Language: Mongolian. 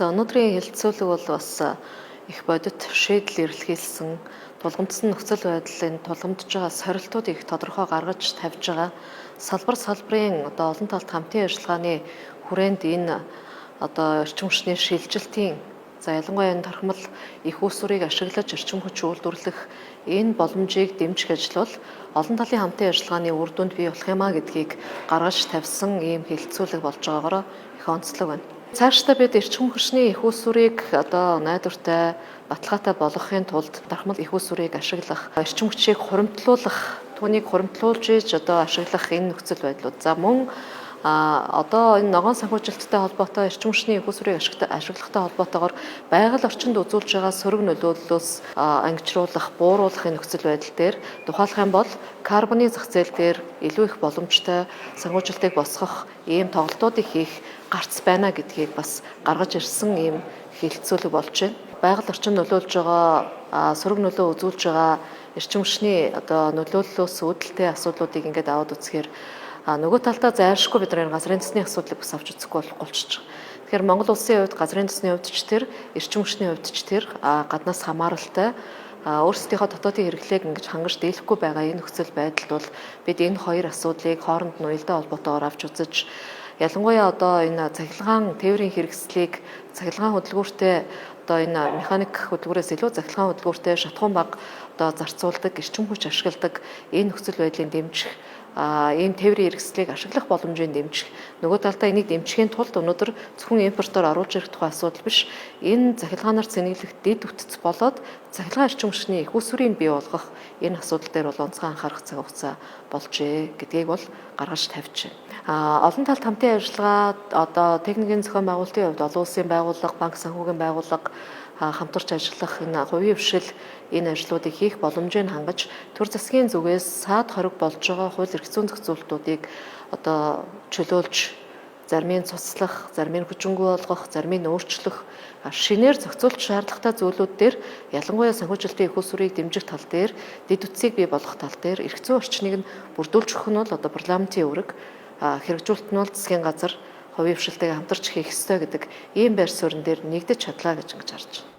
За өнөөдрийн хэлэлцүүлэг бол бас их бодит шийдэл эрэлхийлсэн тулгамдсан нөхцөл байдлын тулгамдж байгаа сорилтуудыг тодорхой гаргаж тавьж байгаа салбарын олон талт хамтын ажиллагааны хүрээнд энэ эрчим хүчний шилжилтийн ялангуяа энэ тархимал их усурыг ашиглаж эрчим хүч үйлдвэрлэх энэ боломжийг дэмжих ажил бол олон талын хамтын ажиллагааны үр дүнд бий болох юмаа гэдгийг гаргаж тавьсан ийм хэлэлцүүлэг болж байгаагаар их онцлог байна. Цаашдаа бид эрчим хүчний их усурыг найдвартай, баталгаатай болгохын тулд тархимал их усурыг ашиглах, эрчим хүчийг хуримтлуулах, түүнийг хуримтлуулж ашиглах энэ нөхцөл байдлууд. За мөн энэ ногоон санхүүжилттэй холбоотой эрчим хүчний их усурыг ашиглахтай холбоотойгоор байгаль орчинд үзүүлж байгаа сөрөг нөлөөллөөс ангижруулах, бууруулах энэ нөхцөл байдал дээр тухайлах юм бол карбоны зах зээл дээр илүү их боломжтой санхүүжилтийг босгох ийм тоглолтуудыг хийх гарц байна гэдгийг бас гаргаж ирсэн ийм хэлэлцүүлэг болж байна. Байгаль орчинд нөлөөлж байгаа сөрөг нөлөө үзүүлж байгаа эрчим хүчний нөлөөллөөс үүдэлтэй асуудлуудыг ингээд аваад үзэхээр нөгөө талдаа зайлшгүй бид нар газрын төсний асуудлыг бас авч үзэхгүй болохгүй болчих. Тэгэхээр Монгол улсын хувьд газрын төсний хувьд ч тэр, эрчим хүчний хувьд ч тэр гаднаас хамааралтай өөрсдийнхөө дотоодын хэрэглээг ингэж хангаж дийлэхгүй байгаа энэ нөхцөл байдалд бол бид энэ хоёр асуудлыг хооронд нь уялдаа холбоотойгоор авч үзэж ялангуяа энэ цахилгаан тээврийн хэрэгслийг цахилгаан хөдөлгүүртэй энэ механик хөдөлгүүрээс илүү цахилгаан хөдөлгүүртэй шатхуун баг зарцуулдаг, эрчим хүч ашигладаг энэ нөхцөл байдлыг дэмжих ийм тээврийн хэрэгслийг ашиглах боломжийг дэмжих. Нөгөө талдаа энийг дэмжихийн тулд өнөөдөр зөвхөн импортоор оруулж ирэх тухай асуудал биш. Энэ цахилгаанаар цэнэглэх дэд үтц болоод цахилгаан эрчим хүчний их усурыг бий болгох энэ асуудал дээр бол онцгой анхаарах цаг хугацаа болжээ гэдгийг бол гаргаж тавьж байна. Олон талт хамтын ажиллагаа техникийн зохион байгуулалтын хувьд олон улсын байгууллага, банк санхүүгийн байгууллага хамтарч ажиллах энэ хувийн хвшил энэ ажлуудыг хийх боломжийг хангаж төр засгийн зүгээс саад хориг болж байгаа хууль эрх зүйн зохицуултуудыг чөлөөлж зарим нь цуцлах, зарим нь хүчингүй болгох, зарим нь өөрчлөх шинээр зохицуулт шаардлагатай зүйлүүд дээр ялангуяа санхүүжилтийн их усурыг дэмжих тал дээр дэд үтцийг бий болгох тал дээр эрх зүйн орчныг нь бүрдүүлж өгөх нь бол парламентын үүрэг, хэрэгжүүлэлт нь бол засгийн газар хувийн хвшилтэйгээ хамтарч хийх ёстой гэдэг ийм байр суурин дээр нэгдэж чадлаа гэж харж байна.